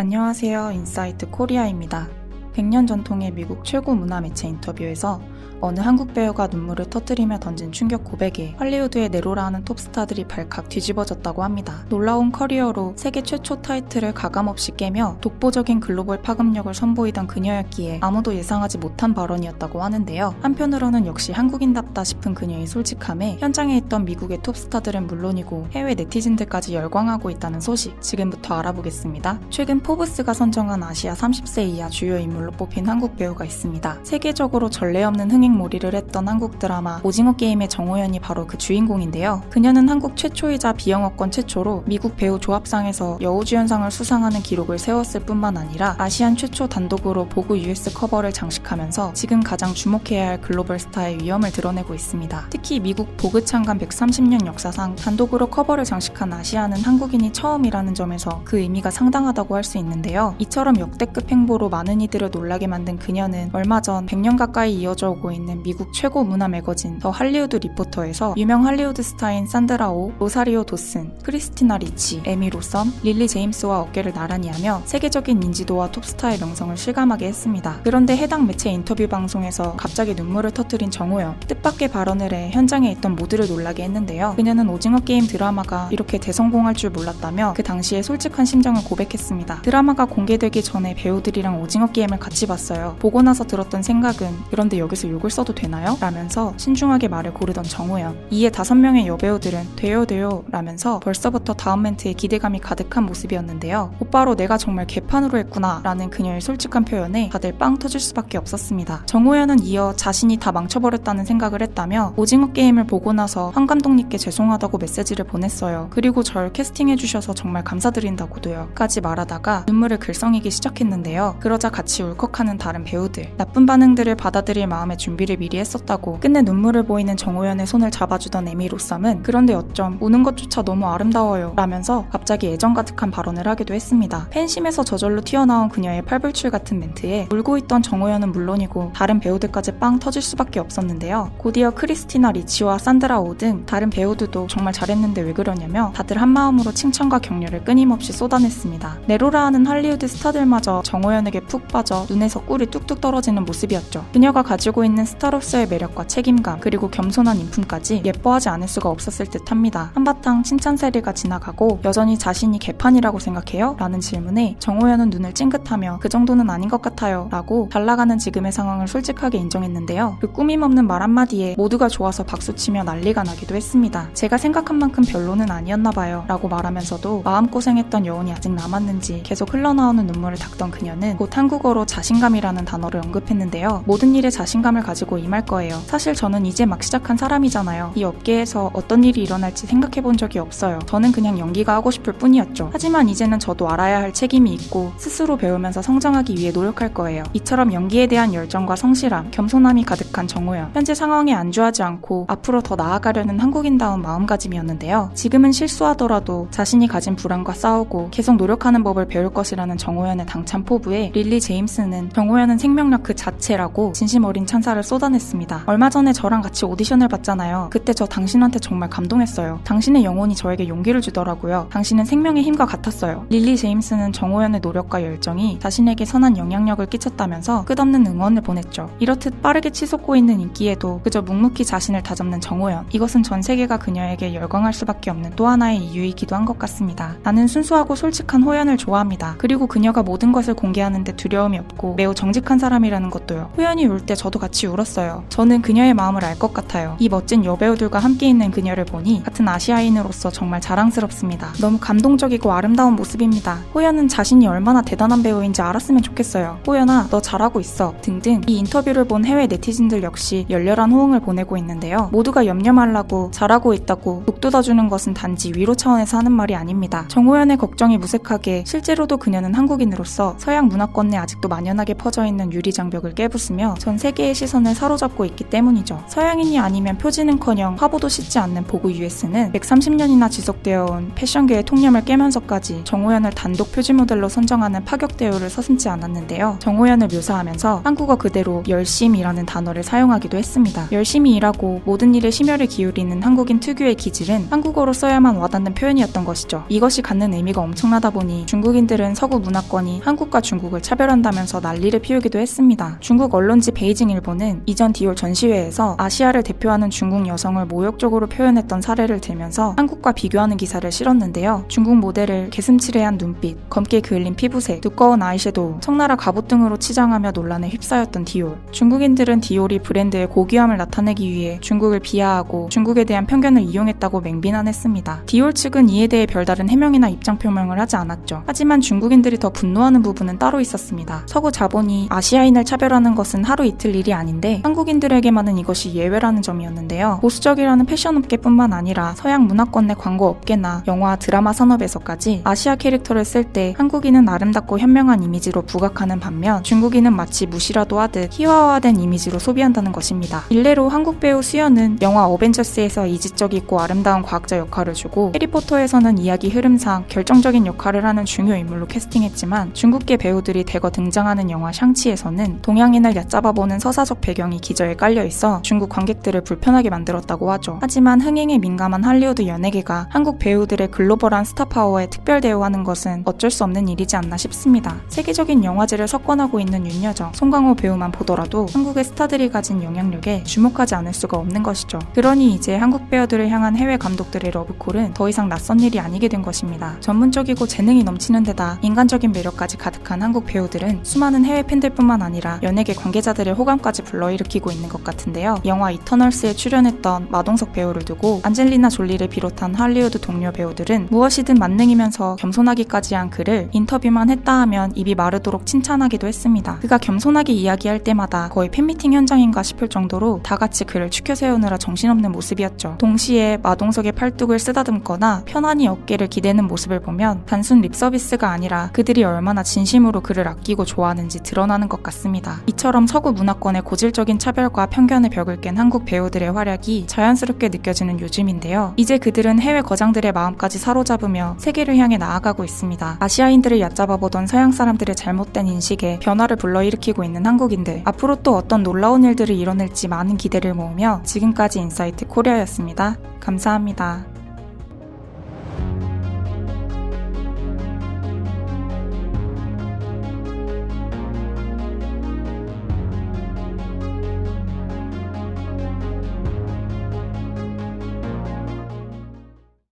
안녕하세요. 인사이트 코리아입니다. 100년 전통의 미국 최고 문화 매체 인터뷰에서 어느 한국 배우가 눈물을 터뜨리며 던진 충격 고백에 할리우드의 네로라 하는 톱스타들이 발칵 뒤집어졌다고 합니다. 놀라운 커리어로 세계 최초 타이틀을 가감없이 깨며 독보적인 글로벌 파급력을 선보이던 그녀였기에 아무도 예상하지 못한 발언이었다고 하는데요. 한편으로는 역시 한국인답다 싶은 그녀의 솔직함에 현장에 있던 미국의 톱스타들은 물론이고 해외 네티즌들까지 열광하고 있다는 소식 지금부터 알아보겠습니다. 최근 포브스가 선정한 아시아 30세 이하 주요 인물로 뽑힌 한국 배우가 있습니다. 세계적으로 전례 없는 흥행몰이를 했던 한국 드라마 오징어 게임의 정호연이 바로 그 주인공인데요. 그녀는 한국 최초이자 비영어권 최초로 미국 배우 조합상에서 여우주연상을 수상하는 기록을 세웠을 뿐만 아니라 아시안 최초 단독으로 보그 US 커버를 장식하면서 지금 가장 주목해야 할 글로벌 스타의 위엄을 드러내고 있습니다. 특히 미국 보그 창간 130년 역사상 단독으로 커버를 장식한 아시아는 한국인이 처음이라는 점에서 그 의미가 상당하다고 할 수 있는데요. 이처럼 역대급 행보로 많은 이들을 놀라게 만든 그녀는 얼마 전 100년 가까이 이어져 오고 있는 미국 최고 문화 매거진 더 할리우드 리포터에서 유명 할리우드 스타인 산드라 오, 로사리오 도슨, 크리스티나 리치, 에미 로썸, 릴리 제임스와 어깨를 나란히 하며 세계적인 인지도와 톱스타의 명성을 실감하게 했습니다. 그런데 해당 매체 인터뷰 방송에서 갑자기 눈물을 터뜨린 정호연, 뜻밖의 발언을 해 현장에 있던 모두를 놀라게 했는데요. 그녀는 오징어 게임 드라마가 이렇게 대성공할 줄 몰랐다며 그 당시에 솔직한 심정을 고백했습니다. 드라마가 공개되기 전에 배우들이랑 오징어 게임을 같이 봤어요. 보고 나서 들었던 생각은 그런데 여기서 욕을 써도 되나요? 라면서 신중하게 말을 고르던 정호연. 이에 5명의 여배우들은 돼요 라면서 벌써부터 다음 멘트에 기대감이 가득한 모습이었는데요. 곧바로 내가 정말 개판으로 했구나 라는 그녀의 솔직한 표현에 다들 빵 터질 수밖에 없었습니다. 정호연은 이어 자신이 다 망쳐버렸다는 생각을 했다며 오징어 게임을 보고 나서 황 감독님께 죄송하다고 메시지를 보냈어요. 그리고 절 캐스팅해주셔서 정말 감사드린다고도요. 까지 말하다가 눈물을 글썽이기 시작했는데요. 그러자 같이 울컥하는 다른 배우들. 나쁜 반응들을 받아들일 마음의 준비를 미리 했었다고 끝내 눈물을 보이는 정호연의 손을 잡아주던 에미 로썸은 그런데 어쩜 우는 것조차 너무 아름다워요 라면서 갑자기 애정 가득한 발언을 하기도 했습니다. 팬심에서 저절로 튀어나온 그녀의 팔불출 같은 멘트에 울고 있던 정호연은 물론이고 다른 배우들까지 빵 터질 수밖에 없었는데요. 곧이어 크리스티나 리치와 산드라 오 등 다른 배우들도 정말 잘했는데 왜 그러냐며 다들 한마음으로 칭찬과 격려를 끊임없이 쏟아냈습니다. 네로라 하는 할리우드 스타들마저 정호연에게 푹 빠져 눈에서 꿀이 뚝뚝 떨어지는 모습이었죠. 그녀가 가지고 있는 스타로서의 매력과 책임감 그리고 겸손한 인품까지 예뻐하지 않을 수가 없었을 듯합니다. 한바탕 칭찬 세례가 지나가고 여전히 자신이 개판이라고 생각해요? 라는 질문에 정호연은 눈을 찡긋하며 그 정도는 아닌 것 같아요 라고 잘나가는 지금의 상황을 솔직하게 인정했는데요. 그 꾸밈 없는 말 한마디에 모두가 좋아서 박수치며 난리가 나기도 했습니다. 제가 생각한 만큼 별로는 아니었나 봐요 라고 말하면서도 마음고생했던 여운이 아직 남았는지 계속 흘러나오는 눈물을 닦던 그녀는 곧 한국어로 자신감이라는 단어를 언급했는데요. 모든 일에 자신감을 가지고 임할 거예요. 사실 저는 이제 막 시작한 사람이잖아요. 이 업계에서 어떤 일이 일어날지 생각해본 적이 없어요. 저는 그냥 연기가 하고 싶을 뿐이었죠. 하지만 이제는 저도 알아야 할 책임이 있고 스스로 배우면서 성장하기 위해 노력할 거예요. 이처럼 연기에 대한 열정과 성실함, 겸손함이 가득한 정호연. 현재 상황에 안주하지 않고 앞으로 더 나아가려는 한국인다운 마음가짐이었는데요. 지금은 실수하더라도 자신이 가진 불안과 싸우고 계속 노력하는 법을 배울 것이라는 정호연의 당찬 포부에 릴리 제임스는 정호연은 생명력 그 자체라고 진심 어린 찬사를 쏟아냈습니다. 얼마 전에 저랑 같이 오디션을 봤잖아요. 그때 저 당신한테 정말 감동했어요. 당신의 영혼이 저에게 용기를 주더라고요. 당신은 생명의 힘과 같았어요. 릴리 제임스는 정호연의 노력과 열정이 자신에게 선한 영향력을 끼쳤다면서 끝없는 응원을 보냈죠. 이렇듯 빠르게 치솟고 있는 인기에도 그저 묵묵히 자신을 다잡는 정호연. 이것은 전 세계가 그녀에게 열광할 수밖에 없는 또 하나의 이유이기도 한 것 같습니다. 나는 순수하고 솔직한 호연을 좋아합니다. 그리고 그녀가 모든 것을 공개하는데 두려움이 없고 매우 정직한 사람이라는 것도요. 호연이 울 때 저도 같이 울었어요. 저는 그녀의 마음을 알 것 같아요. 이 멋진 여배우들과 함께 있는 그녀를 보니 같은 아시아인으로서 정말 자랑스럽습니다. 너무 감동적이고 아름다운 모습입니다. 호연은 자신이 얼마나 대단한 배우인지 알았으면 좋겠어요. 호연아, 너 잘하고 있어. 등등 이 인터뷰를 본 해외 네티즌들 역시 열렬한 호응을 보내고 있는데요. 모두가 염려 말라고 잘하고 있다고 북돋아주는 것은 단지 위로 차원에서 하는 말이 아닙니다. 정호연의 걱정이 무색하게 실제로도 그녀는 한국인으로서 서양 문화권 내 아직도 많이 만연하게 퍼져 있는 유리 장벽을 깨부수며 전 세계의 시선을 사로잡고 있기 때문이죠. 서양인이 아니면 표지는커녕 화보도 씻지 않는 보그 US는 130년이나 지속되어 온 패션계의 통념을 깨면서까지 정호연을 단독 표지 모델로 선정하는 파격 대우를 서슴지 않았는데요. 정호연을 묘사하면서 한국어 그대로 열심이라는 단어를 사용하기도 했습니다. 열심히 일하고 모든 일에 심혈을 기울이는 한국인 특유의 기질은 한국어로 써야만 와닿는 표현이었던 것이죠. 이것이 갖는 의미가 엄청나다 보니 중국인들은 서구 문화권이 한국과 중국을 차별한다면서 난리를 피우기도 했습니다. 중국 언론지 베이징일보는 이전 디올 전시회에서 아시아를 대표하는 중국 여성을 모욕적으로 표현했던 사례를 들면서 한국과 비교하는 기사를 실었는데요. 중국 모델을 개슴츠레한 눈빛, 검게 그을린 피부색, 두꺼운 아이섀도우, 청나라 갑옷 등으로 치장하며 논란에 휩싸였던 디올. 중국인들은 디올이 브랜드의 고귀함을 나타내기 위해 중국을 비하하고 중국에 대한 편견을 이용했다고 맹비난했습니다. 디올 측은 이에 대해 별다른 해명이나 입장 표명을 하지 않았죠. 하지만 중국인들이 더 분노하는 부분은 따로 있었습니다. 서구 자본이 아시아인을 차별하는 것은 하루 이틀 일이 아닌데 한국인들에게만은 이것이 예외라는 점이었는데요. 보수적이라는 패션업계뿐만 아니라 서양 문화권 내 광고업계나 영화, 드라마 산업에서까지 아시아 캐릭터를 쓸 때 한국인은 아름답고 현명한 이미지로 부각하는 반면 중국인은 마치 무시라도 하듯 희화화된 이미지로 소비한다는 것입니다. 일례로 한국 배우 수연은 영화 어벤져스에서 이지적이고 아름다운 과학자 역할을 주고 해리포터에서는 이야기 흐름상 결정적인 역할을 하는 중요 인물로 캐스팅했지만 중국계 배우들이 대거 등장하는 영화 샹치에서는 동양인을 얕잡아보는 서사적 배경이 기저에 깔려있어 중국 관객들을 불편하게 만들었다고 하죠. 하지만 흥행에 민감한 할리우드 연예계가 한국 배우들의 글로벌한 스타 파워에 특별 대우하는 것은 어쩔 수 없는 일이지 않나 싶습니다. 세계적인 영화제를 석권하고 있는 윤여정, 송강호 배우만 보더라도 한국의 스타들이 가진 영향력에 주목하지 않을 수가 없는 것이죠. 그러니 이제 한국 배우들을 향한 해외 감독들의 러브콜은 더 이상 낯선 일이 아니게 된 것입니다. 전문적이고 재능이 넘치는 데다 인간적인 매력까지 가득한 한국 배우들은 수많은 해외 팬들뿐만 아니라 연예계 관계자들의 호감까지 불러일으키고 있는 것 같은데요. 영화 이터널스에 출연했던 마동석 배우를 두고 안젤리나 졸리를 비롯한 할리우드 동료 배우들은 무엇이든 만능이면서 겸손하기까지 한 그를 인터뷰만 했다 하면 입이 마르도록 칭찬하기도 했습니다. 그가 겸손하게 이야기할 때마다 거의 팬미팅 현장인가 싶을 정도로 다 같이 그를 추켜 세우느라 정신없는 모습이었죠. 동시에 마동석의 팔뚝을 쓰다듬거나 편안히 어깨를 기대는 모습을 보면 단순 립서비스가 아니라 그들이 얼마나 진심으로 그를 아끼고 좋아하는지 드러나는 것 같습니다. 이처럼 서구 문화권의 고질적인 차별과 편견의 벽을 깬 한국 배우들의 활약이 자연스럽게 느껴지는 요즘인데요. 이제 그들은 해외 거장들의 마음까지 사로잡으며 세계를 향해 나아가고 있습니다. 아시아인들을 얕잡아보던 서양 사람들의 잘못된 인식에 변화를 불러일으키고 있는 한국인들, 앞으로 또 어떤 놀라운 일들을 이뤄낼지 많은 기대를 모으며 지금까지 인사이트 코리아였습니다. 감사합니다.